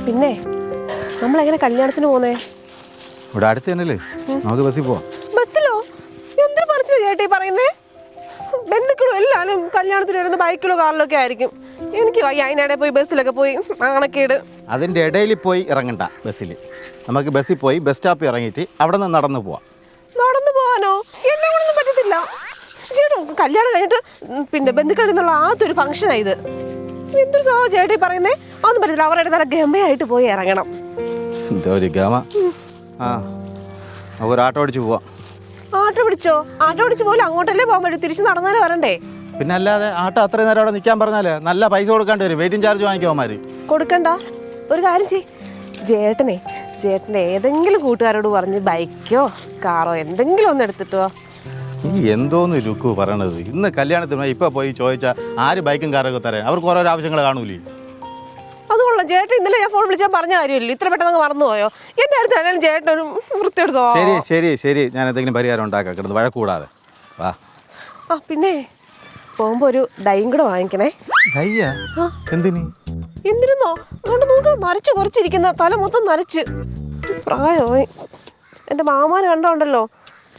പിന്നെ നമ്മളെങ്ങനെ കല്യാണത്തിന് പോകുന്നേ? ഇവിടെ അടുത്ത് തന്നെയല്ലേ, നമുക്ക് ബസ്സിൽ പോവാം. ബസ്സിലോ? എന്തൊരു പറച്ചില് ചേട്ടാ ഈ പറയുന്നേ? ബന്ധുക്കളും എല്ലാവരും കല്യാണത്തിന് വരുന്ന ബൈക്കിലോ കാറിലോ ഒക്കെ ആയിരിക്കും. എനിക്ക് അതിനിടെ പോയി ബസ്സിലൊക്കെ പോയി കണക്കേട്. അതിൻ്റെ ഇടയിൽ പോയി ഇറങ്ങണ്ട ബസ്സിൽ. നമുക്ക് ബസ്സിൽ പോയി ബസ് സ്റ്റോപ്പിൽ ഇറങ്ങിയിട്ട് അവിടെ നിന്ന് നടന്നു പോവാം. നടന്നു പോകാനോ? എന്നെ കൊണ്ടൊന്നും പറ്റത്തില്ല ചേട്ടാ. കല്യാണം കഴിഞ്ഞിട്ട് പിന്നെ ബന്ധുക്കളിൽ നിന്നുള്ള ആദ്യൊരു ഫംഗ്ഷനാണ് ഇത്. എന്തൊരു സ്വഭാവ ചേട്ടാ ഈ പറയുന്നേ? അതൊന്നും പറ്റത്തില്ല. അവരുടെ നല്ല ഗമയായിട്ട് പോയി ഇറങ്ങണം. എന്തോ ഒരു ഗമ. ആ, ഒരു ആട്ടോ അടിച്ച് പോവാം. ആട്ടോ പിടിച്ചോ? ആട്ടോ പിടിച്ച് പോലും അങ്ങോട്ടല്ലേ പോകാൻ പറ്റും, തിരിച്ച് നടന്നാലേ വരണ്ടേ? പിന്നെ അല്ലാതെ ആട്ടോ അത്രയും നേരം അവിടെ നിൽക്കാൻ പറഞ്ഞാലേ നല്ല പൈസ കൊടുക്കേണ്ടി വരും. വെയിറ്റിംഗ് ചാർജ് വാങ്ങിക്കുമാര്. കൊടുക്കണ്ട. ഒരു കാര്യം ചെയ്യ്, ചേട്ടൻ്റെ ഏതെങ്കിലും കൂട്ടുകാരോട് പറഞ്ഞ് ബൈക്കോ കാറോ എന്തെങ്കിലും ഒന്ന് എടുത്തിട്ടോ. ഈ എന്തോന്ന് രുക്കു പറയണത്? ഇന്ന് കല്യാണത്തിന് ഇപ്പോൾ പോയി ചോദിച്ചാൽ ആര് ബൈക്കും കാറൊക്കെ തരാൻ? അവർക്ക് ഓരോരോ ആവശ്യങ്ങൾ കാണൂലേ? അതുകൊള്ളാം ചേട്ടൻ. ഇന്നലെ ഞാൻ ഫോൺ വിളിച്ചാൽ പറഞ്ഞ കാര്യമില്ല, ഇത്ര പെട്ടെന്ന് മറന്നുപോയോ? എൻ്റെ അടുത്തായാലും ചേട്ടൻ ഒരു വൃത്തിയെടുത്തോ. ശരി ശരി ശരി, ഞാൻ എന്തെങ്കിലും പരിഹാരം ഉണ്ടാക്കാം, കിടന്ന് വഴക്കൂടാതെ വാ. ആ പിന്നെ പോകുമ്പോൾ ഒരു ഡൈയും കൂടെ വാങ്ങിക്കണേ. ഡയ്യാ? എന്തിന്? എന്തിരുന്നോ? അതുകൊണ്ട് നമുക്ക് നരച്ച് കുറച്ചിരിക്കുന്ന തല മൊത്തം നരച്ച് പ്രായമായി. എൻ്റെ മാമാനെ കണ്ടോണ്ടല്ലോ,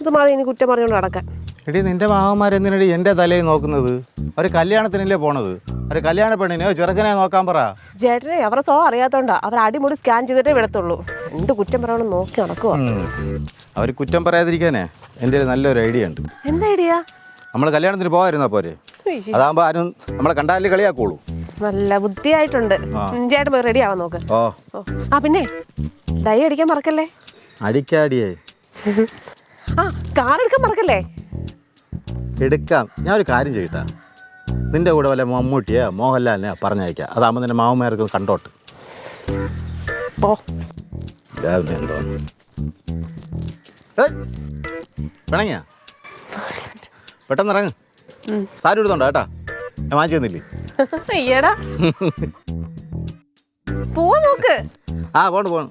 ഇത് മതി ഇനി കുറ്റം പറഞ്ഞുകൊണ്ട് നടക്കാൻ. എടി, നിന്റെ മാമന്മാരെന്തിനടി എൻ്റെ തലയിൽ നോക്കുന്നത്? അവർ കല്യാണത്തിനല്ലേ പോണത്. ഒരു കല്യാണ പെണ്ണിനെയോ ചെറുക്കനെ നോക്കാൻ പറ. ചേട്ടനെ അവരുടെ സ്വഭാവം അറിയാത്തോണ്ടാ. അവർ അടിമുടി സ്കാൻ ചെയ്തിട്ടേ വിടത്തുള്ളൂ. എന്ത് കുറ്റം പറയണമെന്ന് നോക്കി നടക്കുവാ. അവർ കുറ്റം പറയാതിരിക്കാനേ എൻ്റെ നല്ലൊരു ഐഡിയ ഉണ്ട്. എന്താ ഐഡിയ? നമ്മൾ കല്യാണത്തിന് പോകാതിരുന്നാ പോരെ? അതാകുമ്പോൾ ആരും നമ്മളെ കണ്ടാലേ കളിയാക്കുള്ളൂ. നല്ല ബുദ്ധിയായിട്ടുണ്ട്. ചേട്ടൻ പോയി റെഡി ആവാൻ നോക്ക്. ഓ ആ പിന്നെ ഡൈ അടിക്കാൻ മറക്കല്ലേ. അടിക്കാടിയേ. ആ കാർ എടുക്കാൻ മറക്കല്ലേ. എടുക്കാം. ഞാൻ ഒരു കാര്യം ചെയ്യട്ടാ, നിന്റെ കൂടെ വല്ല മമ്മൂട്ടിയോ മോഹൻലാലിനെയോ പറഞ്ഞയക്കാം. അതാകുമ്പോൾ നിന്റെ മാമന്മാർക്ക് കണ്ടോട്ട്. പോ. എന്തോ പിണങ്ങിയാ? പെട്ടെന്ന് ഇറങ്ങ്. സാരി എടുത്തോണ്ടോ കേട്ടാ, ഞാൻ വാങ്ങിച്ചു തന്നില്ലേ? അയ്യടാ പോ നോക്ക്. ആ പോണു.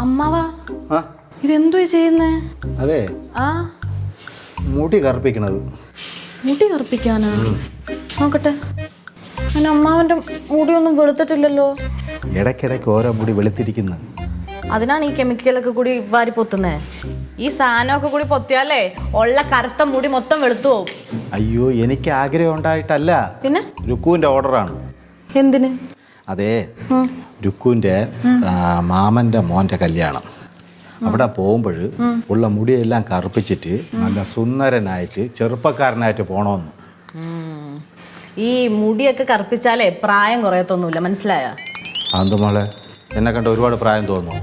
അമ്മാവാ, ഇതെന്തോ ചെയ്യുന്നേ? അതെ, ആ മുടി കറുപ്പിക്കണത്. മുടി കറുപ്പിക്കാനാ? നോക്കട്ടെ. അങ്ങനെ അമ്മാവന്റെ മുടിയൊന്നും വെളുത്തിട്ടില്ലല്ലോ. ഇടയ്ക്കിടയ്ക്ക് ഓരോ മുടി വെളുത്തിരിക്കുന്നു. അതിനാണ് ഈ കെമിക്കലൊക്കെ കൂടി വാരി പൊത്തുന്നേ. ഈ സാധനമൊക്കെ കൂടി പൊത്തിയാലേ ഉള്ള കറുത്ത മുടി മൊത്തം വെളുത്തു പോവും. അയ്യോ, എനിക്ക് ആഗ്രഹം ഉണ്ടായിട്ടല്ല. പിന്നെ രുക്കുവിന്റെ ഓർഡറാണ്. എന്തിന്? അതെ, രുക്കുവിന്റെ മാമന്റെ മോന്റെ കല്യാണം. അവിടെ പോകുമ്പോൾ ഉള്ള മുടിയെല്ലാം കറുപ്പിച്ചിട്ട് നല്ല സുന്ദരനായിട്ട് ചെറുപ്പക്കാരനായിട്ട് പോണമെന്ന്. ഈ മുടിയൊക്കെ കറുപ്പിച്ചാലേ പ്രായം കുറയത്തൊന്നുമില്ല, മനസ്സിലായ? അതെന്തു മോളെ, എന്നെ കണ്ട ഒരുപാട് പ്രായം തോന്നുന്നു?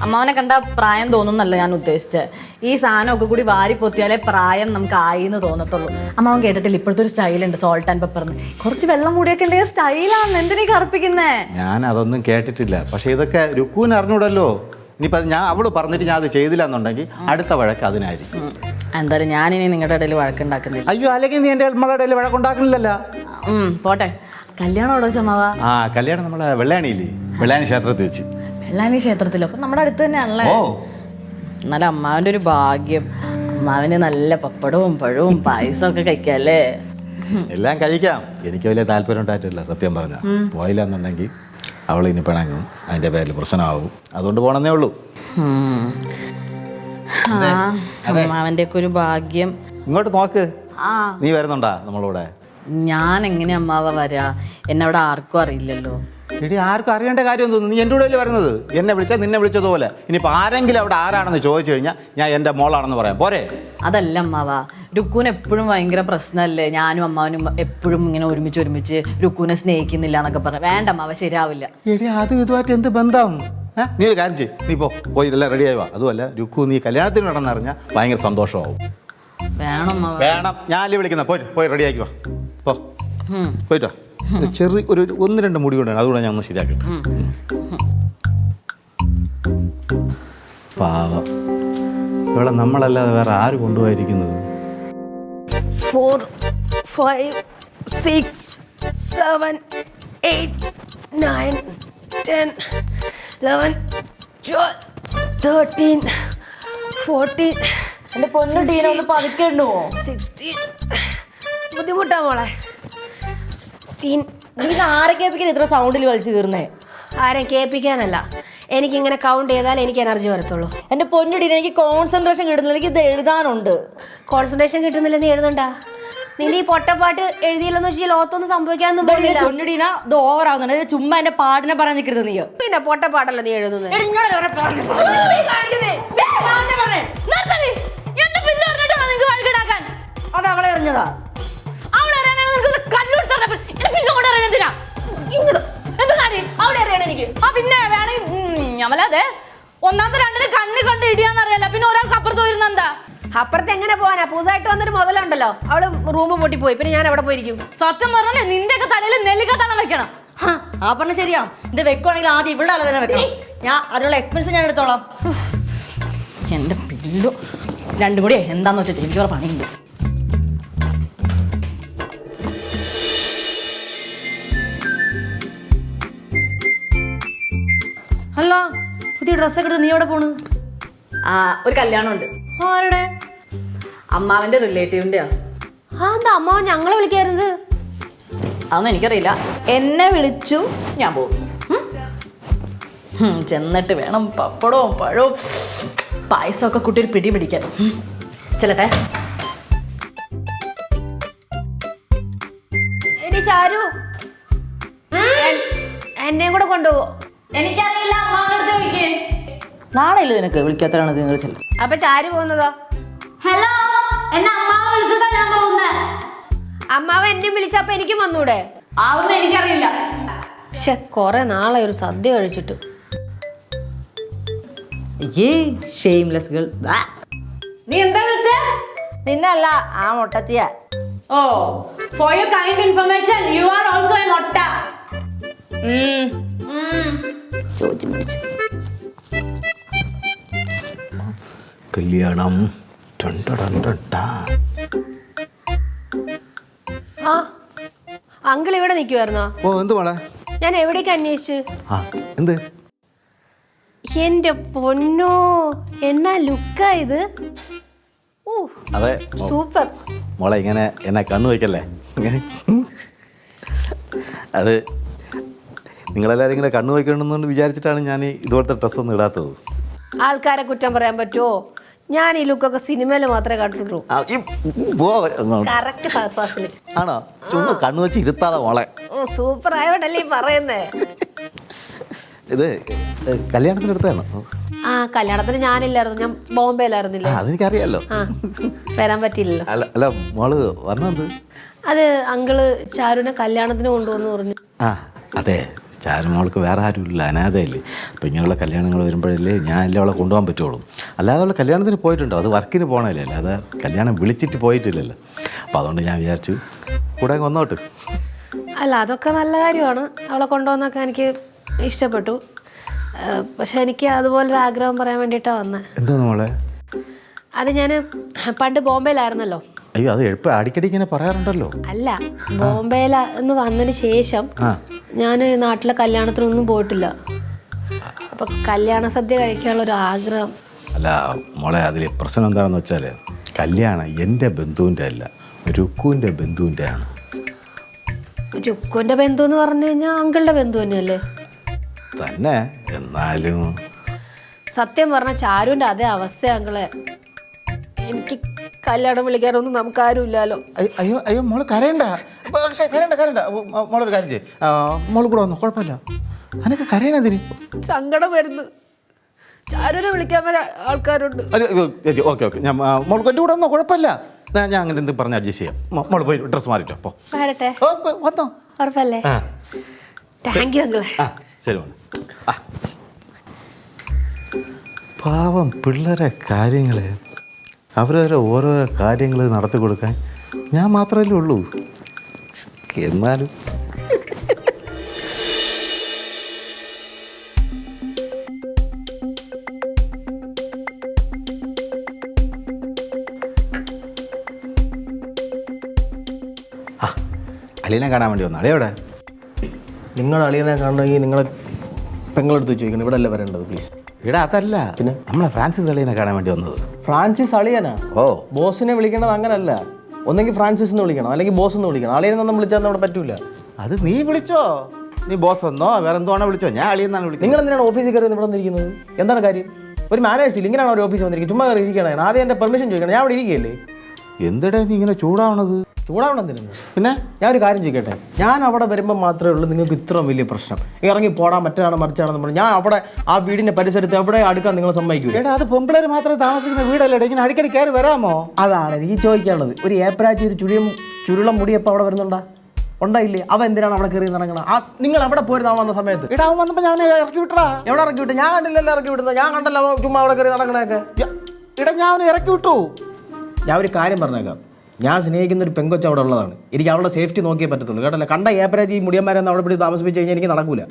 അമ്മാവനെ കണ്ട പ്രായം തോന്നുന്നല്ല ഞാൻ ഉദ്ദേശിച്ചത്. ഈ സാധനമൊക്കെ കൂടി വാരി പൊത്തിയാലേ പ്രായം നമുക്ക് ആയിന്ന് തോന്നത്തുള്ളൂ. അമ്മാവൻ കേട്ടിട്ടില്ല ഇപ്പോഴത്തെ ഒരു സ്റ്റൈലുണ്ട്, സോൾട്ട് ആൻഡ് പെപ്പർന്ന്. കുറച്ച് വെള്ളം കൂടിയൊക്കെ ഉണ്ടെങ്കിൽ സ്റ്റൈലാണ്. എന്തിനാ കറുപ്പിക്കുന്നേ? ഞാൻ അതൊന്നും കേട്ടിട്ടില്ല. പക്ഷെ ഇതൊക്കെ രുക്കുവിന് അറിഞ്ഞൂടല്ലോ. ഇനിയിപ്പോൾ അവള് പറഞ്ഞിട്ട് ഞാൻ അത് ചെയ്തില്ല എന്നുണ്ടെങ്കിൽ അടുത്ത വഴക്ക് അതിനായിരിക്കും. എന്തായാലും ഞാനിനി നിങ്ങളുടെ ഇടയിൽ വഴക്കുണ്ടാക്കുന്നില്ല. അയ്യോ, അല്ലെങ്കിൽ നീ എൻ്റെ നമ്മളെ ഇടയിൽ വഴക്കുണ്ടാക്കുന്നില്ലല്ലോ. പോട്ടെ. കല്യാണം എവിടെ വെച്ച് അമ്മാവാ? ആ, കല്യാണം നമ്മളെ വെള്ളാണിയില്ലേ, വെള്ളാണി ക്ഷേത്രത്തിൽ വെച്ച്. വെള്ളാനി ക്ഷേത്രത്തിലോ? അപ്പം നമ്മുടെ അടുത്ത് തന്നെയാണല്ലേ. എന്നാലും അമ്മാവൻ്റെ ഒരു ഭാഗ്യം. അമ്മാവന് നല്ല പപ്പടവും പഴവും പായസവും ഒക്കെ കഴിക്കാല്ലേ. എല്ലാം കഴിക്കാം. എനിക്ക് വലിയ താല്പര്യം ഉണ്ടായിട്ടില്ല സത്യം പറഞ്ഞാൽ. പോയില്ല എന്നുണ്ടെങ്കിൽ അവൾ ഇനി പിണങ്ങും, അതിൻ്റെ പേരിൽ പ്രശ്നമാവും. അതുകൊണ്ട് പോകണമെന്നേ ഉള്ളൂ. അമ്മാവൻ്റെ ഒക്കെ ഒരു ഭാഗ്യം. ഇങ്ങോട്ട് നോക്ക്. നീ വരുന്നുണ്ടാ നമ്മളൂടെ? ഞാൻ എങ്ങനെ അമ്മാവ വരാ? എന്നെ അവിടെ ആർക്കും അറിയില്ലല്ലോ. എടി, ആർക്കും അറിയേണ്ട കാര്യം തോന്നുന്നു. നീ എൻ്റെ കൂടെ വരുന്നത്. എന്നെ വിളിച്ചാൽ നിന്നെ വിളിച്ചതുപോലെ. ഇനിയിപ്പോൾ ആരെങ്കിലും അവിടെ ആരാണെന്ന് ചോദിച്ചു കഴിഞ്ഞാൽ ഞാൻ എൻ്റെ മോളാണെന്ന് പറയാം, പോരെ? അതല്ല അമ്മാവ, രുക്കൂന് എപ്പോഴും ഭയങ്കര പ്രശ്നമല്ലേ. ഞാനും അമ്മാവനും എപ്പോഴും ഇങ്ങനെ ഒരുമിച്ച് രുക്കൂനെ സ്നേഹിക്കുന്നില്ല എന്നൊക്കെ പറഞ്ഞു. വേണ്ട അമ്മാവ, ശരിയാവില്ല. എടി, അത് ഇതുമായിട്ട് എന്ത് ബന്ധം? നീ ഒരു കാര്യം ചെയ്യ്, നീ പോയി എല്ലാം റെഡി ആയി വാ. അതുമല്ല, രുക്കു നീ കല്യാണത്തിന് നടന്നറിഞ്ഞാൽ ഭയങ്കര സന്തോഷമാവും. വേണം വേണം, ഞാനല്ലേ വിളിക്കുന്ന. പോയി റെഡി ആക്കി വാ. പോയിട്ടോ. ചെറിയ ഒരു 1-2 മുടി കൊണ്ടാണ്, അതുകൂടെ ഞാൻ ഒന്ന് ശരിയാക്കിട്ട്. പാവം, ഇവിടെ നമ്മളല്ലാതെ വേറെ ആര് കൊണ്ടുപോയിരിക്കുന്നത്? 4 5 6 7 8 9 10, 11, 12, 13, 14, എന്റെ പൊന്നു ടീന ഒന്ന് പതുക്കേണ്ടോ? 16. ബുദ്ധിമുട്ടാ മോളെ. 16. നീ ആരെ കേൾപ്പിക്കാൻ ഇത്ര സൗണ്ടിൽ വലിച്ചു കീറുന്നേ? ആരെയും കേൾപ്പിക്കാനല്ല, എനിക്കിങ്ങനെ കൗണ്ട് ചെയ്താൽ എനിക്ക് എനർജി വരത്തുള്ളൂ. എന്റെ പൊന്നു ടീന, എനിക്ക് കോൺസെൻട്രേഷൻ കിട്ടുന്നില്ല, എനിക്ക് ഇത് എഴുതാനുണ്ട്. കോൺസെൻട്രേഷൻ കിട്ടുന്നില്ല, നീ എഴുതണ്ട. നീ ഈ പൊട്ടപ്പാട്ട് എഴുതിയില്ലെന്ന് വെച്ചാൽ ലോകത്തൊന്നും സംഭവിക്കാനൊന്നും പോലില്ല. പൊന്നുടീന ഇത് ഓവർ ആവുന്നുണ്ട്. ചുമ്മാ എന്റെ പാടിനെ പറയാൻ നിൽക്കരുത് നീ. പിന്നെ പൊട്ടപ്പാട്ടല്ല നീ എഴുതുന്നത്. അത് അവളെ എറിഞ്ഞതാ. പിന്നെ വേണമെങ്കിൽ ഒന്നാമത്തെ രണ്ടിന് കണ്ണ് കണ്ട് ഇടിയാന്നറിയാലോ, പിന്നെ ഒരാൾക്ക് അപ്പുറത്ത് വരുന്ന എന്താ? അപ്പുറത്ത് എങ്ങനെ പോകാനാ? പുതുതായിട്ട് വന്നൊരു മുതലുണ്ടല്ലോ, അവള് റൂം പൊട്ടിപ്പോയി, പിന്നെ ഞാൻ എവിടെ പോയിരിക്കും? സത്യം പറഞ്ഞേ നിന്റെ ഒക്കെ തലയിൽ നെല്ലിക്കത്തണം വെക്കണം. ആ പറഞ്ഞ ശരിയാ. ഇത് വെക്കുവാണെങ്കിൽ ആദ്യം ഇവിടെ അല്ല തന്നെ വെക്കണം. ഞാൻ അതിനുള്ള എക്സ്പെൻസ് ഞാൻ എടുത്തോളാം. എന്റെ പില്ലോ രണ്ടും കൂടി എന്താന്ന് വെച്ചാൽ എനിക്ക് വേറെ പണിയുണ്ട്. അല്ല, പുതിയ ഡ്രസ്സൊക്കെ എടുത്ത് നീ എവിടെ പോണ്? ഒരു കല്യാണം ഉണ്ട്. ആരുടെ? അമ്മാവന്റെ റിലേറ്റീവിന്റെയാ. എന്താ അമ്മാവൻ ഞങ്ങളെ വിളിക്കാറുണ്ട്? അതൊന്നും എനിക്കറിയില്ല. എന്നെ വിളിച്ചു, ഞാൻ പോകും. ചെന്നിട്ട് വേണം പപ്പടവും പഴവും പായസമൊക്കെ കുട്ടിയൊരു പിടി പിടിക്കാൻ. ചെല്ലട്ടെ. എടി ചാരു, എന്നെയും കൂടെ കൊണ്ടുപോ. എനിക്കറിയില്ല, അമ്മാവനടുത്ത് ചോദിക്കേ. നാളെ ഇല്ല നിനക്ക് വിളിക്കാത്തതാണ് നിങ്ങൾ ചെല്ലും. അപ്പൊ ചാരു പോകുന്നതോ? ഹലോ, എന്നെ അമ്മാവ വിളിച്ചിട്ടാ ഞാൻ പോകുന്നേ. അമ്മാവ എന്നെയും വിളിച്ചപ്പോ എനിക്കും വന്നൂടെ? ആവുന്ന എനിക്കറിയില്ല. പക്ഷെ കൊറേ നാളെ ഒരു സദ്യ കഴിച്ചിട്ട്. നീ എന്താ വിളിച്ചേ? നിന്നല്ല, ആ മുട്ടത്തിയ. ഓ, for your kind information, you are also a മൊട്ട. ചോദിച്ചു മേടിച്ചു. കല്യാണം. ആ അങ്കിൾ ഇവിടെ നിൽക്കുമായിരുന്നോ? ഓ, എന്ത് മോളെ? ഞാൻ എവിടേക്ക് അന്വേഷിച്ചു. എന്ത്? എന്റെ പൊന്നോ, എന്നാ ലുക്കാ ഇത്. അതെ സൂപ്പർ. മോളെ, ഇങ്ങനെ എന്നെ കണ്ണു വയ്ക്കല്ലേ. അത് നിങ്ങളെല്ലാവരും ഇങ്ങനെ കണ്ണു വയ്ക്കണമെന്ന് വിചാരിച്ചിട്ടാണ് ഞാൻ ഇതുപോലത്തെ ഡ്രസ്സൊന്നും ഇടാത്തത്. ആൾക്കാരെ കുറ്റം പറയാൻ പറ്റുമോ? ഞാൻ ഈ ലുക്കൊക്കെ സിനിമയിൽ മാത്രമേ കണ്ടിട്ടുള്ളൂ. കറക്റ്റ് ഫാസിൽ. ആണോ? ചുമ്മാ കണ്ണു വെച്ച് ഇരുത്താതെ മോളെ. സൂപ്പർ ആയോണ്ടല്ലേ പറയുന്നേ. ഇത് കല്യാണത്തിന് എടുത്തതാണോ? ആ, കല്യാണത്തിന് ഞാനില്ലായിരുന്നു, ഞാൻ ബോംബെയിലായിരുന്നില്ലേ. അതെനിക്കറിയാലോ. വരാൻ പറ്റിയില്ലല്ലോ. അല്ല മോള് വന്നത്? അത് അങ്കിള് ചാരുവിനെ കല്യാണത്തിന് കൊണ്ടുവന്ന് പറഞ്ഞു. അതെ, ചാരുമോൾക്ക് വേറെ ആരുമില്ല, അനാഥയല്ലേ. അപ്പോൾ ഇങ്ങനെയുള്ള കല്യാണങ്ങൾ വരുമ്പോഴല്ലേ ഞാനല്ലേ അവളെ കൊണ്ടുപോകാൻ പറ്റുള്ളൂ. അല്ലാതെ അവളെ കല്യാണത്തിന് പോയിട്ടുണ്ടോ? അത് വർക്കിന് പോകണല്ലേ, അല്ലാതെ കല്യാണം വിളിച്ചിട്ട് പോയിട്ടില്ലല്ലോ. അപ്പോൾ അതുകൊണ്ട് ഞാൻ വിചാരിച്ചു കൂടെ വന്നോട്ട്. അല്ല, അതൊക്കെ നല്ല കാര്യമാണ്. അവളെ കൊണ്ടുവന്നൊക്കെ എനിക്ക് ഇഷ്ടപ്പെട്ടു. പക്ഷെ എനിക്ക് അതുപോലൊരു ആഗ്രഹം പറയാൻ വേണ്ടിയിട്ടാണ് വന്നത്. എന്താ മോളെ? അത് ഞാൻ പണ്ട് ബോംബെയിലായിരുന്നല്ലോ. അയ്യോ, അത് എളുപ്പം അടിക്കടി ഇങ്ങനെ പറയാറുണ്ടല്ലോ. അല്ല, ബോംബെയിൽ എന്ന് വന്നതിന് ശേഷം ഞാൻ നാട്ടിലെ കല്യാണത്തിനൊന്നും പോയിട്ടില്ല. അപ്പം കല്യാണ സദ്യ കഴിക്കാനുള്ളൊരു ആഗ്രഹം. അല്ല മോളെ, അതിൽ പ്രശ്നം എന്താണെന്ന് വെച്ചാൽ കല്യാണം എൻ്റെ ബന്ധുവിൻ്റെ അല്ല, രുക്കുവിൻ്റെ ബന്ധുവിൻ്റെ ആണ്. രുക്കുവിൻ്റെ ബന്ധു എന്ന് പറഞ്ഞു കഴിഞ്ഞാൽ അങ്കിളുടെ ബന്ധു തന്നെയല്ലേ? തന്നെ. എന്നാലും സത്യം പറഞ്ഞാൽ ചാരുവിൻ്റെ അതേ അവസ്ഥ അങ്കിളെ. എനിക്ക് കല്യാണം വിളിക്കാനൊന്നും നമുക്കാരും ഇല്ലല്ലോ. അയ്യോ അയ്യോ മോള് കരയണ്ട, കരയണ്ട. മോളൊരു കാര്യം ചെയ്യും, മോള് കൂടെ വന്നോ, കുഴപ്പമില്ല. അതിനൊക്കെ കരയണതിന് സങ്കടം വരുന്നു. ചാരുവിനെ വിളിക്കാൻ വരെ ആൾക്കാരുണ്ട്. ഓക്കെ, ഞാൻ മോൾക്ക് എൻ്റെ കൂടെ വന്നോ, കുഴപ്പമില്ല. ഞാൻ അങ്ങനെ എന്ത് പറഞ്ഞ് അഡ്ജസ്റ്റ് ചെയ്യാം. മോള് പോയി ഡ്രസ്സ് മാറിട്ടോ. അപ്പോൾ വരട്ടെ. വന്നോ, ഉറപ്പല്ലേ? താങ്ക് യു അങ്കിളെ. ശരി മോളെ. പാവം പിള്ളേരെ കാര്യങ്ങൾ, അവരവരെ ഓരോരോ കാര്യങ്ങൾ നടത്തി കൊടുക്കാൻ ഞാൻ മാത്രമല്ലേ ഉള്ളൂ. എന്നാലും അളിയനെ കാണാൻ വേണ്ടി വന്നു. അളിയെവിടെ? നിങ്ങൾ അളിയനെ കാണണമെങ്കിൽ നിങ്ങളെ പെങ്ങളെടുത്ത് ചോദിക്കണം, ഇവിടെ അല്ല വരേണ്ടത് പ്ലീസ്. ഇവിടെ അതല്ല, പിന്നെ നമ്മളെ ഫ്രാൻസിസ് അളിയനെ കാണാൻ വേണ്ടി വന്നത്. ഫ്രാൻസിസ് അളിയനാ? ഓ, ബോസിനെ വിളിക്കേണ്ടത് അങ്ങനല്ല. ഒന്നെങ്കിൽ ഫ്രാൻസിസ് എന്ന് വിളിക്കണം, അല്ലെങ്കിൽ ബോസ് എന്ന് വിളിക്കണം. അളിയനൊന്നും വിളിച്ചാൽ അവിടെ പറ്റൂല. അത് നീ വിളിച്ചോ, നീ ബോസ് എന്നോ വേറെ എന്തോ ആണോ വിളിച്ചോ, ഞാൻ അളിയെന്നാണ് വിളിക്കുന്നത്. നിങ്ങൾ എന്തിനാണ് ഓഫീസിൽ കയറി ഇവിടെ വന്നിരിക്കുന്നത്? എന്താണ് കാര്യം? ഒരു മാനേഴ്സ് ഇല്ല, ഇങ്ങനെയാണ് ഒരു ഓഫീസിൽ വന്നിരിക്കുന്നത്. ചുമ്മാ കയറി ഇരിക്കണം. ആദ്യം എൻ്റെ പെർമിഷൻ ചോദിക്കണം. ഞാൻ അവിടെ ഇരിക്കുകയല്ലേ. എന്തിടെ നീ ഇങ്ങനെ ചൂടാവണത്? ചൂടാവണം എന്തിനാണ്? പിന്നെ ഞാൻ ഒരു കാര്യം ചോദിക്കട്ടെ, ഞാൻ അവിടെ വരുമ്പോൾ മാത്രമേ ഉള്ളൂ നിങ്ങൾക്ക് ഇത്രയും വലിയ പ്രശ്നം. ഇറങ്ങി പോടാൻ മറ്റാണ് മറിച്ചാണെന്ന് പറഞ്ഞു. ഞാൻ അവിടെ ആ വീടിൻ്റെ പരിസരത്ത് എവിടെ അടുക്കാൻ നിങ്ങൾ സമ്മതിക്കൂല? എടാ, അത് പെമ്പിളേർ മാത്രം താമസിക്കുന്ന വീടല്ലേ, ഇങ്ങനെ അടിക്കടി കയറി വരാമോ? അതാണ് എനിക്ക് ചോദിക്കാനുള്ളത്. ഒരു ഏപ്രാച്ചി ഒരു ചുരുളം മുടിയപ്പോൾ അവിടെ വരുന്നുണ്ടാ? ഉണ്ടായില്ലേ? അവൻ എന്തിനാണ് അവിടെ കയറി നടക്കണം? നിങ്ങൾ എവിടെ പോയിരുന്നു അവൻ വന്ന സമയത്ത്? എടാ, അവൻ വന്നപ്പോൾ ഞാൻ ഇറക്കി വിട്ടടാ. എവിടെ ഇറക്കി വിട്ടു? ഞാൻ കണ്ടില്ലല്ലോ ഇറക്കി വിട്ടുന്നത്. ഞാൻ കണ്ടല്ലോ അവൻ ചുമ്മാ അവിടെ കയറി നടക്കണേക്കെ. എടാ, ഞാൻ അവനെ ഇറക്കി വിട്ടു. ഞാൻ ഒരു കാര്യം പറഞ്ഞേക്കാം, ഞാൻ സ്നേഹിക്കുന്ന ഒരു പെങ്കൊച്ച അവിടെ ഉള്ളതാണ്. എനിക്ക് അവളുടെ സേഫ്റ്റി നോക്കിയേ പറ്റത്തുള്ളൂ, കേട്ടല്ലേ? കണ്ട ഏപ്രാജി ഈ മുടിയന്മാരെന്ന് അവിടെ പിടി താമസിപ്പിച്ച് കഴിഞ്ഞാൽ എനിക്ക് നടക്കൂല.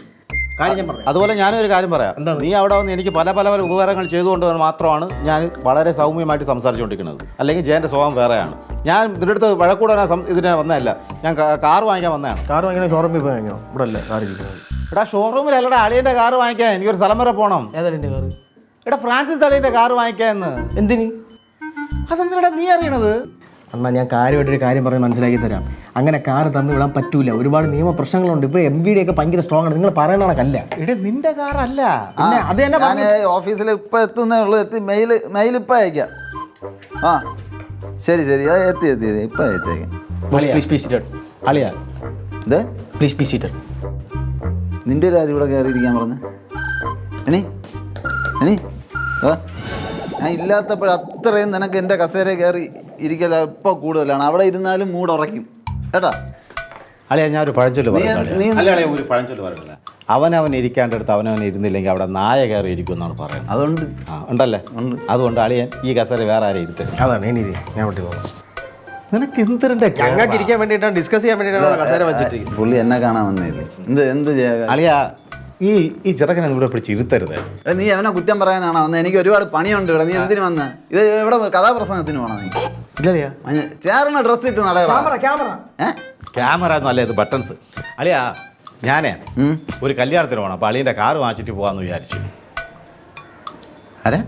കാര്യം ഞാൻ പറഞ്ഞു. അതുപോലെ ഞാനൊരു കാര്യം പറയാം. എന്താണ്? നീ അവിടെ വന്ന് എനിക്ക് പല പല ഉപകാരങ്ങൾ ചെയ്തുകൊണ്ട് മാത്രമാണ് ഞാൻ വളരെ സൗമ്യമായിട്ട് സംസാരിച്ചുകൊണ്ടിരിക്കുന്നത്. അല്ലെങ്കിൽ ജയൻ്റെ സ്വഭാവം വേറെയാണ്. ഞാൻ ഇതിൻ്റെ അടുത്ത് വഴക്കൂടാൻ ഇതിനെ വന്നതല്ല, ഞാൻ കാർ വാങ്ങിക്കാൻ വന്നതാണ്. കാർ വാങ്ങിക്കണേ ഷോറൂമിൽ പോയി വാങ്ങിയോ? ഇവിടെ അല്ലേ കാർ ഇരിക്കുന്നത്? എടാ, ഷോറൂമിലല്ലടാ, അളിയൻ്റെ കാർ വാങ്ങിക്കാൻ എനിക്കൊരു സ്ഥലം വരെ പോകണം. ഏതാണ് എൻ്റെ കാർ? എടാ, ഫ്രാൻസിസ് അളിയൻ്റെ കാർ വാങ്ങിക്കാമെന്ന്. എന്തിന്? അതെന്തിനാ നീ അറിയണത്? എന്നാൽ ഞാൻ കാര്യമായിട്ടൊരു കാര്യം പറഞ്ഞ് മനസ്സിലാക്കി തരാം. അങ്ങനെ കാർ തന്നു വിടാൻ പറ്റൂല. ഒരുപാട് നിയമ പ്രശ്നങ്ങളുണ്ട്. ഇപ്പോൾ MVD ഒക്കെ ഭയങ്കര സ്ട്രോങ് ആണ്. നിങ്ങൾ പറയണ കല്ല. എടാ, നിന്റെ കാറല്ല. പിന്നെ അത് തന്നെ ഞാൻ ഓഫീസിൽ ഇപ്പം എത്തുന്നേ ഉള്ളൂ. മെയിൽ ഇപ്പം അയക്കാം. ആ ശരി അത് എത്തി ഇപ്പം അയച്ചേക്കാം. അളിയാ, ഇത് പ്ലീസ് ബി സീറ്റഡ്. നിൻ്റെ ഒരു ആരും ഇവിടെ കയറിയിരിക്കാൻ പറഞ്ഞു? എണീ ആ, ഞാൻ ഇല്ലാത്തപ്പോൾ അത്രയും നിനക്ക് എൻ്റെ കസേര കയറി ഇരിക്കല ഇപ്പോൾ കൂടുതലാണ്. അവിടെ ഇരുന്നാലും മൂഡ് ഉറയ്ക്കും കേട്ടാ. അളിയാ, ഞാൻ ഒരു പഴഞ്ചൊല്ല് നീ- പറയാം. ഒരു പഴഞ്ചൊല്ല് പറയുന്നില്ല. അവനവൻ ഇരിക്കേണ്ടടുത്ത് അവനവൻ ഇരുന്നില്ലെങ്കിൽ അവിടെ നായ കയറി ഇരിക്കും എന്നാണ് പറയുന്നത്. അതുകൊണ്ട് ഉണ്ടല്ലേ? അതുകൊണ്ട് അളിയൻ ഈ കസേര വേറെ ആരും ഇരുത്തരുത്. അതാണ് ഇനി ഞാൻ വിട്ടു പോകുന്നത്. നിനക്ക് എന്തിന്റെ ഞങ്ങൾക്ക് ഇരിക്കാൻ വേണ്ടിയിട്ടാണ്, ഡിസ്കസ് ചെയ്യാൻ വേണ്ടിയിട്ടാണ് കസേര വെച്ചിട്ട്. പുള്ളി എന്നെ കാണാൻ വന്നില്ലേ? എന്ത് ചെയ്യാ? അളിയാ, ഈ ചെറുക്കനെ ഇവിടെ പിടിച്ച് ഇരുത്തരുത്. നീ അവനെ കുറ്റം പറയാനാണോ വന്നത്? എനിക്ക് ഒരുപാട് പണിയുണ്ട് ഇവിടെ. നീ എന്തിനു വന്ന? ഇത് ഇവിടെ കഥാപ്രസംഗത്തിന് പോണോ നീ? ഇല്ലളിയാ, ചേർന്ന ഡ്രസ്സ് ഇട്ട് നടക്കണം. ക്യാമറ ഒന്നും അല്ലേ, ഇത് ബട്ടൺസ്. അളിയാ, ഞാനേ ഒരു കല്യാണത്തിന് പോകണം. അപ്പോൾ അളിയൻ്റെ കാറ് വാങ്ങിച്ചിട്ട് പോകാമെന്ന് വിചാരിച്ചു. അരെ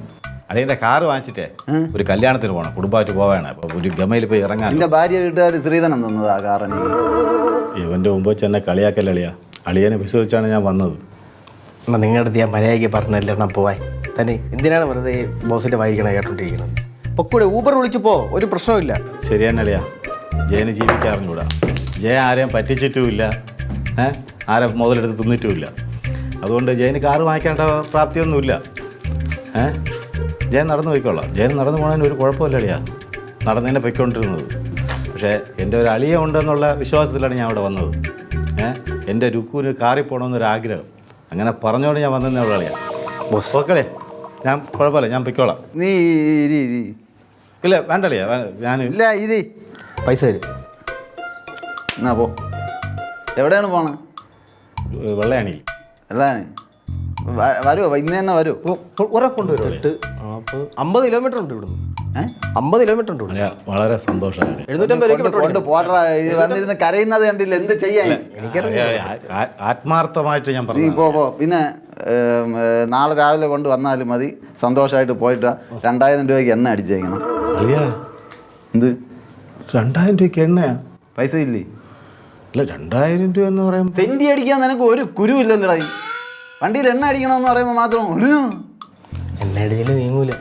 അളിയൻ്റെ കാറ് വാങ്ങിച്ചിട്ടേ ഒരു കല്യാണത്തിന് പോകണം, കുടുംബമായിട്ട് പോവാണ്. അപ്പോൾ ഒരു ഗമയിൽ പോയി ഇറങ്ങാൻ. എൻ്റെ ഭാര്യ വീട്ടുകാർ ശ്രീധനം തന്നത് ആ കാറിന്. ഇവൻ്റെ മുമ്പ് വെച്ച് എന്നെ കളിയാക്കല്ലേ അളിയാ. അളിയനെ വിശ്വസിച്ചാണ് ഞാൻ വന്നത്. എന്നാൽ നിങ്ങളുടെ അടുത്ത് ഞാൻ മര്യാദയ്ക്ക് പറഞ്ഞല്ലേ എന്നാൽ പോവാൻ തന്നെ. എന്തിനാണ് വെറുതെ ബോസിൻ്റെ വായിക്കണ കേട്ടോണ്ടിരിക്കുന്നത്? പൊക്കൂടെ ഊബർ വിളിച്ചു പോ, ഒരു പ്രശ്നമില്ല. ശരിയാണ് അളിയാ, ജയന് ജീവിക്കാൻ അറിഞ്ഞൂടാ. ജയൻ ആരെയും പറ്റിച്ചിട്ടുമില്ല, ആരെ മുതലെടുത്ത് തിന്നിട്ടുമില്ല. അതുകൊണ്ട് ജയന് കാറ് വാങ്ങിക്കേണ്ട പ്രാപ്തിയൊന്നുമില്ല. ജയൻ നടന്നു പോയിക്കോളാം. ജയൻ നടന്നു പോകണതിന് ഒരു കുഴപ്പമില്ല അളിയാ, നടന്നതിനെ പൊയ്ക്കൊണ്ടിരുന്നത്. പക്ഷേ എൻ്റെ ഒരു അളിയ ഉണ്ടെന്നുള്ള വിശ്വാസത്തിലാണ് ഞാൻ അവിടെ വന്നത്. എൻ്റെ രുക്കുവിന് കാറിൽ പോകണമെന്നൊരാഗ്രഹം, അങ്ങനെ പറഞ്ഞുകൊണ്ട് ഞാൻ വന്നതേ ഉള്ള അളിയാ. ബോസ് ഓക്കെ, ഞാൻ കുഴപ്പമില്ല, ഞാൻ പൊയ്ക്കോളാം. നീ ഇരി. ഇല്ല വേണ്ട അളിയാ, ഞാൻ ഇല്ല ഇരി. പൈസ തരും. എന്നാ പോ. എവിടെയാണ് പോണേ? വെള്ളയാണി അല്ലേ? വരുമോ? ഇന്ന് തന്നെ വരുമോ? ഉറക്കൊണ്ടുവരും. 50 കിലോമീറ്റർ ഉണ്ട് ഇവിടുന്ന്. 50 കിലോമീറ്റർ ഉണ്ട് ഇവിടെ. വളരെ സന്തോഷമാണ്. 750 രൂപയ്ക്ക് കൊണ്ട് പോട്ടാ. ഇത് വന്നിരുന്ന് കരയുന്നത് കണ്ടില്ല. എന്ത് ചെയ്യാൻ? ആത്മാർത്ഥമായിട്ട് ഞാൻ നീ പറഞ്ഞു. പോ. പിന്നെ നാളെ രാവിലെ കൊണ്ട് വന്നാലും മതി. സന്തോഷമായിട്ട് പോയിട്ട് 2000 രൂപയ്ക്ക് എണ്ണ അടിച്ചേക്കണം. അളിയാ, എന്ത് 2000 രൂപയ്ക്ക് എണ്ണയാ? പൈസ ഇല്ലേ? അല്ല, 2000 രൂപ എന്ന് പറയുമ്പോൾ സെന്റി അടിക്കാൻ നിനക്ക് ഒരു കുരുവില്ലല്ലോടാ. വണ്ടിയിൽ എണ്ണ അടിക്കണമെന്ന് പറയുമ്പോൾ മാത്രം എണ്ണ അടിച്ചിൽ നീങ്ങൂല.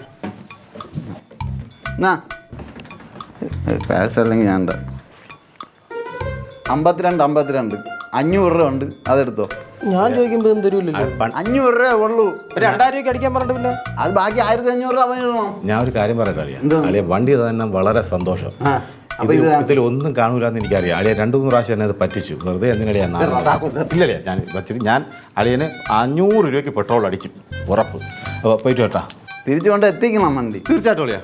എന്നാ കാശ് അല്ലെങ്കിൽ ഞാൻ എന്താ 52 500 രൂപ ഉണ്ട്, അതെടുത്തോ. ഞാൻ ചോദിക്കുമ്പോൾ എന്ത് തരൂല്ലല്ലോ. 500 രൂപ ഉള്ളൂ. 2000 രൂപയ്ക്ക് അടിക്കാൻ പറഞ്ഞിട്ട് പിന്നെ അത് ബാക്കി 1500 രൂപ അവന് ഇടണം. ഞാൻ ഒരു കാര്യം പറയട്ടെ അളിയാ. അളിയ വണ്ടി തന്നെ വളരെ സന്തോഷം. ഇതിൽ ഒന്നും കാണൂലെന്ന് എനിക്കറിയാം. അളിയ 2-3 പ്രാവശ്യം എന്നെ അത് പറ്റിച്ചു. വെറുതെ എന്തിനളിയാ? ഇല്ലല്ലേ, ഞാൻ വച്ചിട്ട് ഞാൻ അളിയന് 500 രൂപയ്ക്ക് പെട്രോൾ അടിക്കും, ഉറപ്പ്. പോയിട്ട് കേട്ടാ, തിരിച്ചു കൊണ്ട് എത്തിക്കണം വണ്ടി. തീർച്ചയായിട്ടും അളിയാ,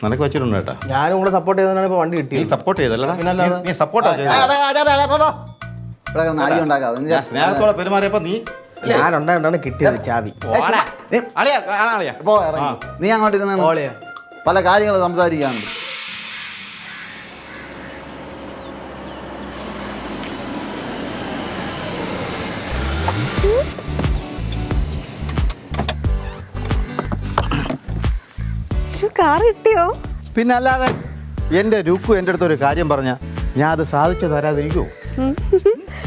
നിനക്ക് വെച്ചിട്ടുണ്ട് കേട്ടാ. ഞാനും കൂടെ സപ്പോർട്ട് ചെയ്തതാണ് ഇപ്പോൾ വണ്ടി നീ കിട്ടിയത്. സപ്പോർട്ട് ചെയ്തല്ലടാ, നീ സപ്പോർട്ടാ ചെയ്തത്. ഇവിടെ നാടി ഉണ്ടാക്കാതെ ഞാൻ സ്നേഹത്തോടെ പെരുമാറിയപ്പോ നീ ഞാനുണ്ടായിട്ടാണ് കിട്ടിയത് ചാവി. അളിയാ കാണാ അളിയാ. പോ ഇറങ്ങി. നീ അങ്ങോട്ട് ഇരുന്ന് പല കാര്യങ്ങൾ സംസാരിക്കാനുണ്ട്. കാർ കിട്ടിയോ? പിന്നെ അല്ലാതെ എൻ്റെ രുക്കു എൻ്റെ അടുത്തൊരു കാര്യം പറഞ്ഞാൽ ഞാൻ അത് സാധിച്ചു തരാതിരിക്കുമോ?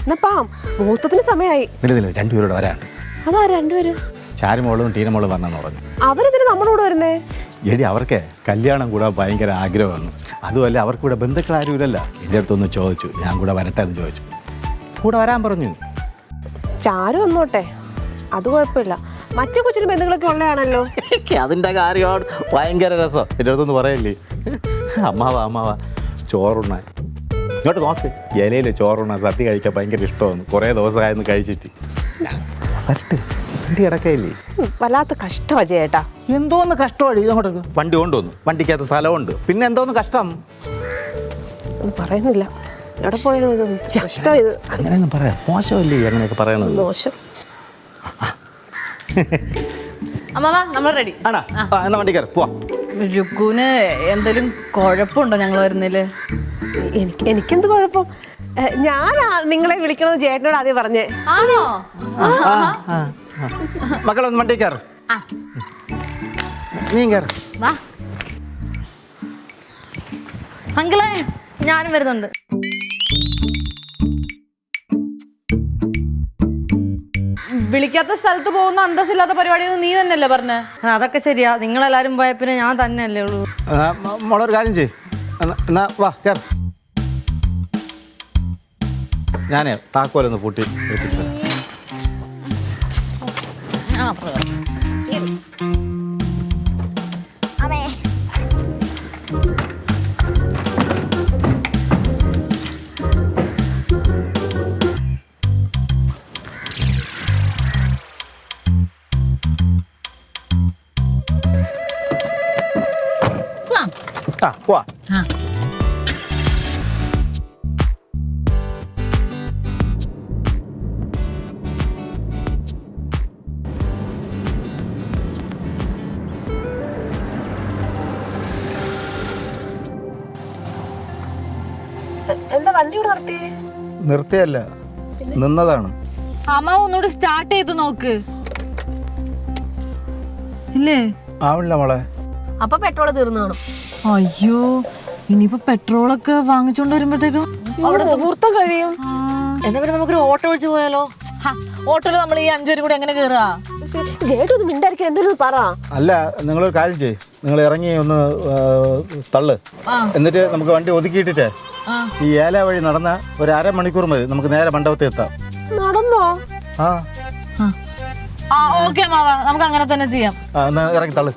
എന്നാ പാം, മുഹൂർത്തത്തിന് സമയമായി. നിലനില രണ്ടുപേരോട് വരാണ്ട്. അതാ രണ്ടുപേരും? ചാരുമോളും ടീനമോളും വരണമെന്ന് പറഞ്ഞു. അവരെന്തിനാ നമ്മളോട് വരുന്നേ? എടി അവർക്ക് കല്യാണം കൂടാൻ ഭയങ്കര ആഗ്രഹമാണ്. അതുമല്ല അവർക്കിവിടെ ബന്ധുക്കൾ ആരും ഇല്ലല്ലോ. എൻ്റെ അടുത്തൊന്ന് ചോദിച്ചു, ഞാൻ കൂടെ വരട്ടെ എന്ന് ചോദിച്ചു. കൂടെ വരാൻ പറഞ്ഞു. ചാരു വന്നോട്ടെ, അത് കുഴപ്പമില്ല. മറ്റു കൊച്ചിനും ബന്ധുക്കളൊക്കെ ഉള്ളതാണല്ലോ. അതിൻ്റെ കാര്യമാണ് ഭയങ്കര രസം. എൻ്റെ അടുത്തൊന്ന് പറയല്ലേ, അമ്മാവ ചോറുണ്ണാൻ ഇങ്ങോട്ട് നോക്ക്. ഇലയിൽ ചോറുണ്ണാൻ സദ്യ കഴിക്കാൻ ഭയങ്കര ഇഷ്ടമാണ്. കുറേ ദിവസമായിരുന്നു കഴിച്ചിട്ട്. വരട്ടെ, വണ്ടി കിടക്കയില്ലേ? വല്ലാത്ത കഷ്ടമാ ചേട്ടാ. എന്തോന്ന് കഷ്ടമാണ് ഇതങ്ങോട്ട്. വണ്ടി കൊണ്ടുവന്നു, വണ്ടിക്കകത്ത് സ്ഥലമുണ്ട്, പിന്നെ എന്തോന്ന് കഷ്ടം? പറയുന്നില്ല, എവിടെ പോയാലും ഇതൊന്നും കഷ്ടം. ഇത് അങ്ങനെയൊന്നും പറയാം, മോശമല്ലേ അങ്ങനെയൊക്കെ പറയണത്? മോശം. അമ്മാവാ നമ്മൾ റെഡി ആണാ? എന്നാ വണ്ടി കയറി പോവാം. രുക്കുവിന് എന്തെങ്കിലും കുഴപ്പമുണ്ടോ ഞങ്ങൾ വരുന്നതില്? എനിക്കെന്ത് കുഴപ്പം? ഞാനാ നിങ്ങളെ വിളിക്കണമെന്ന് ചേട്ടനോട് ആദ്യം പറഞ്ഞേ. ആണോ? മക്കളൊന്ന് വണ്ടി കയറ്. നീ കയറ്. വാ അങ്കിളെ, ഞാനും വരുന്നുണ്ട്. വിളിക്കാത്ത സ്ഥലത്ത് പോകുന്ന അന്തസ്സില്ലാത്ത പരിപാടിയൊന്നും നീ തന്നെയല്ലേ പറഞ്ഞേ? അതൊക്കെ ശരിയാ, നിങ്ങളെല്ലാരും പോയ പിന്നെ ഞാൻ തന്നെയല്ലേ ഉള്ളൂ. മോളൊരു കാര്യം ചെയ്യ്, എന്നാ വാ കയറ്. ഞാനേ താക്കോലൊന്ന് പൂട്ടി എടുത്തിട്ട് വരാം. പോവാ. എന്താ വണ്ടി ഇവിടെ നിർത്തിയേ? നിർത്തിയല്ല, നിന്നതാണ്. അമ്മ ഒന്നുകൂടി സ്റ്റാർട്ട് ചെയ്ത് നോക്ക്. ഇല്ലേ? ആവില്ല മോളെ. അപ്പൊ പെട്രോൾ തീർന്നു കാണും. അയ്യോ, ഇനിയിപ്പോ പെട്രോളൊക്കെ വാങ്ങിച്ചോണ്ട് വരുമ്പോഴത്തേക്കും അവിടെ മുഹൂർത്തം കഴിയും. എന്നാ പിന്നെ നമുക്കൊരു ഓട്ടോ വിളിച്ച് പോയാലോ? ഓട്ടോയിൽ നമ്മൾ ഈ 5 പേരും കൂടി എങ്ങനെ കേറുക? ചേട്ടൊന്ന് മിണ്ടായിരിക്കും, എന്തെങ്കിലും പറ. അല്ല, നിങ്ങളൊരു കാര്യം ചെയ്യ്, നിങ്ങൾ ഇറങ്ങി ഒന്ന് തള്ളു. എന്നിട്ട് നമുക്ക് വണ്ടി ഒതുക്കിയിട്ടിട്ടേ ഈ ഏല വഴി നടന്ന ഒരു അരമണിക്കൂർ മതി, നമുക്ക് നേരെ മണ്ഡപത്തിൽ എത്താം. നടന്നോ? ഓക്കെ മാവ, നമുക്ക് അങ്ങനെ തന്നെ ചെയ്യാം. എന്നാ ഇറങ്ങി തള്ളു.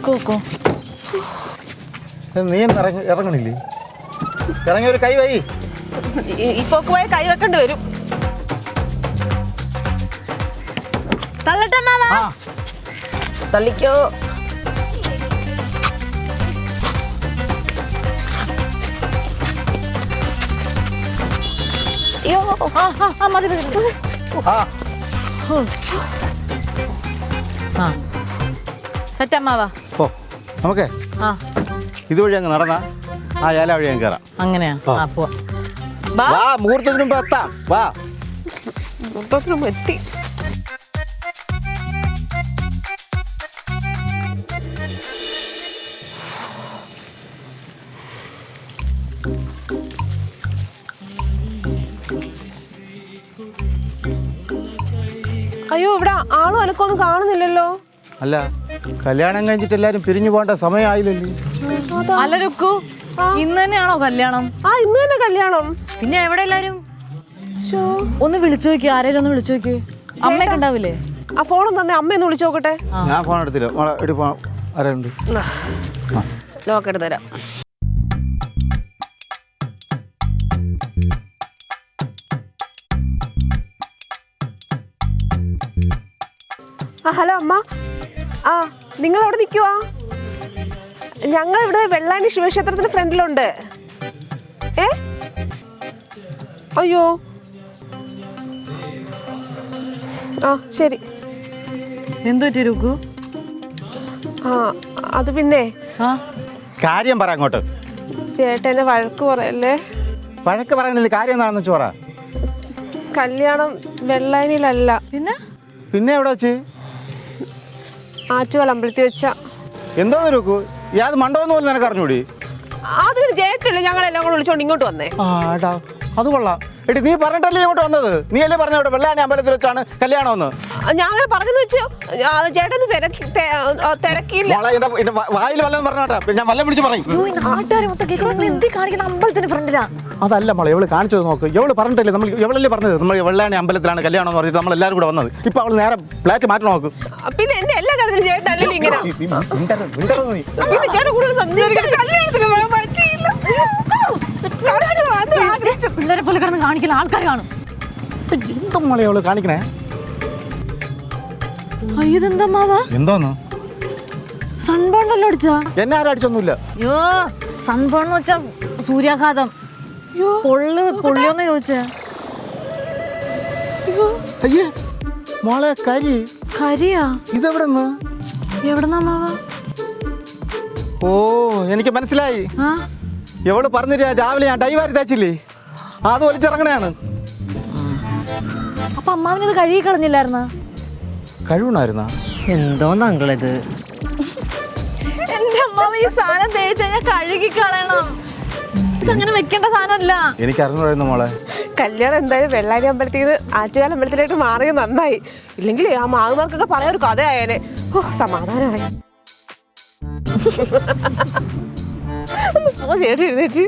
നോക്കോ, നീ ഇറങ്ങണില്ലേ? ഇറങ്ങി ഒരു കൈ വൈ. ഇപ്പൊ പോയ കൈ വെക്കേണ്ടി വരും. തള്ളട്ടെ മാവ. തള്ളിക്കോ. അയ്യോ, മതി. സെറ്റ് അമ്മാവാ. ഓ, നമുക്കേ ഇതുവഴി അങ്ങ് നടന്നാ ആ ഏല വഴി അങ്ങ് കയറാം. അങ്ങനെയാ? പോവാ. വാ, മുഹൂർത്തത്തിന് മുമ്പ് എത്താം. വാ. മുഹൂർത്തത്തിനും എത്തി. അയ്യോ, ഇവിടെ ആളും അനക്കൊന്നും കാണുന്നില്ലല്ലോ. അല്ല, കല്യാണം കഴിഞ്ഞിട്ട് എല്ലാരും പിരിഞ്ഞു പോകേണ്ട സമയമായില്ലല്ലേ? അല്ല രുക്കു, ഇന്ന് തന്നെയാണോ കല്യാണം? ഇന്ന് തന്നെ കല്യാണം. പിന്നെ എവിടെ എല്ലാരും? ഒന്ന് വിളിച്ചു നോക്കി, ആരെയും ഒന്ന് വിളിച്ചു നോക്കി. അമ്മയൊക്കെ ഉണ്ടാവില്ലേ? ആ ഫോണും തന്നെ, അമ്മയൊന്ന് വിളിച്ചു നോക്കട്ടെ. ഞാൻ ഫോൺ എടുത്തില്ല മോളെ. എടി ഫോൺ ആരുണ്ട്? ലോക്ക് എടുത്ത് തരാം. ഹലോ അമ്മ. നിങ്ങൾ അവിടെ നിൽക്കുവാ? ഞങ്ങൾ ഇവിടെ വെള്ളാനി ശിവക്ഷേത്രത്തിന് ഫ്രണ്ടിലുണ്ട്. അയ്യോ, ശരി. എന്തു പറ്റി രുക്കു? അത് പിന്നെ കാര്യം പറ അങ്ങോട്ട്. ചേട്ടനെ വഴക്ക് പറയല്ലേ? വഴക്ക് പറയണില്ല, കാര്യം എന്താണെന്ന് ചോറ. കല്യാണം വെള്ളാനിലല്ല. പിന്നെ പിന്നെ എവിടെ വെച്ച് ആറ്റുകാൽ അമ്പലത്തിൽ വെച്ച. എന്തോ നോക്കൂ യാത് മണ്ടോന്ന് പോലെ നിനക്ക് അറിഞ്ഞൂടി? അത് പിന്നെ ചേട്ടല്ലേ ഞങ്ങളെല്ലാം കൂടെ വിളിച്ചോണ്ട് ഇങ്ങോട്ട് വന്നേ. ആടാ അത് കൊള്ളാം. എടി നീ പറഞ്ഞിട്ടല്ലേ ഇങ്ങോട്ട് വന്നത്? നീ അല്ലേ പറഞ്ഞ ഇവിടെ വെള്ളാണി അമ്പലത്തിൽ വെച്ചാണ് കല്യാണമെന്ന്? ഞാൻ അങ്ങനെ പറഞ്ഞെന്ന് വെച്ചു ചേട്ടൻ തിരക്കിയില്ല. മോളെ എന്റെ വായിൽ വല്ലതും പറഞ്ഞോട്ടാ, ഞാൻ വല്ലതും വിളിച്ച് പറയും. നാട്ടുകാർ മൊത്തം കേൾക്കുന്നത് നിങ്ങൾ എന്തി കാണിക്കുന്ന അമ്പലത്തിന് ഫ്രണ്ടിലാ. അതല്ല മോളെ, എവള് കാണിച്ചത് നോക്ക്. എവള് പറഞ്ഞിട്ടില്ലേ, നമ്മൾ എവളല്ലേ പറഞ്ഞത് നമ്മൾ വെള്ളാണി അമ്പലത്തിലാണ് കല്യാണം എന്ന് പറഞ്ഞിട്ട് നമ്മൾ എല്ലാവരും കൂടെ വന്നത്. ഇപ്പൊ അവള് നേരെ ഫ്ലാറ്റ് മാറ്റി നോക്ക്. പിന്നെ എന്റെ എല്ലാ കാര്യത്തിലും ചേട്ടൻ അല്ലല്ലോ ഇങ്ങനെ. പിന്നെ ചേട്ടൻ കൂടുതൽ സംസാരിക്കണം. കല്യാണത്തിന് പോകാൻ പറ്റിയില്ല. പിള്ളേരെ പോലെ കിടന്ന് കാണിക്കുന്ന ആൾക്കാർ കാണും. എന്താ മോളെ അവള് കാണിക്കണേ? ഇതെന്താ മാവാ? എന്തോന്ന്? സൺബേണല്ലോ അടിച്ചാ? എന്നെ ആരും അടിച്ചൊന്നുമില്ല. അയ്യോ സൺബേൺ വെച്ചാ സൂര്യാഘാതം. പൊള്ളിയൊന്ന് ചോദിച്ചാ? അയ്യേ മോളെ കരി. കരിയാ? ഇതെവിടെ നിന്ന്? എവിടെന്നാ മാവാ? ഓ എനിക്ക് മനസ്സിലായി. ആ എവള് പറഞ്ഞിട്ട് രാവിലെ ഞാൻ ഡൈവാരി തേച്ചില്ലേ, അത് വലിച്ചിറങ്ങണയാണ്. അപ്പൊ അമ്മാവിനത് കഴുകി കളഞ്ഞില്ലായിരുന്ന? കഴിവണായിരുന്ന? എന്തോന്ന് അങ്കിളിത്? എന്റെ അമ്മാവ് ഈ സാധനം തേച്ച് കഴിഞ്ഞാൽ കഴുകി കളയണം. ഇതങ്ങനെ വെക്കേണ്ട സാധനമല്ല. എനിക്ക് അറിഞ്ഞൂടായിരുന്നു മോളെ. കല്യാണം എന്തായാലും വെള്ളാരി അമ്പലത്തിൽ നിന്ന് ആറ്റുകാൽ അമ്പലത്തിലേക്ക് മാറിയത് നന്നായി. ഇല്ലെങ്കിൽ ആ മാവുമാർക്കൊക്കെ പറയാൻ ഒരു കഥയായേനെ. ഓ സമാധാനമായി. ചേട്ടൻ എഴുന്നേറ്റ്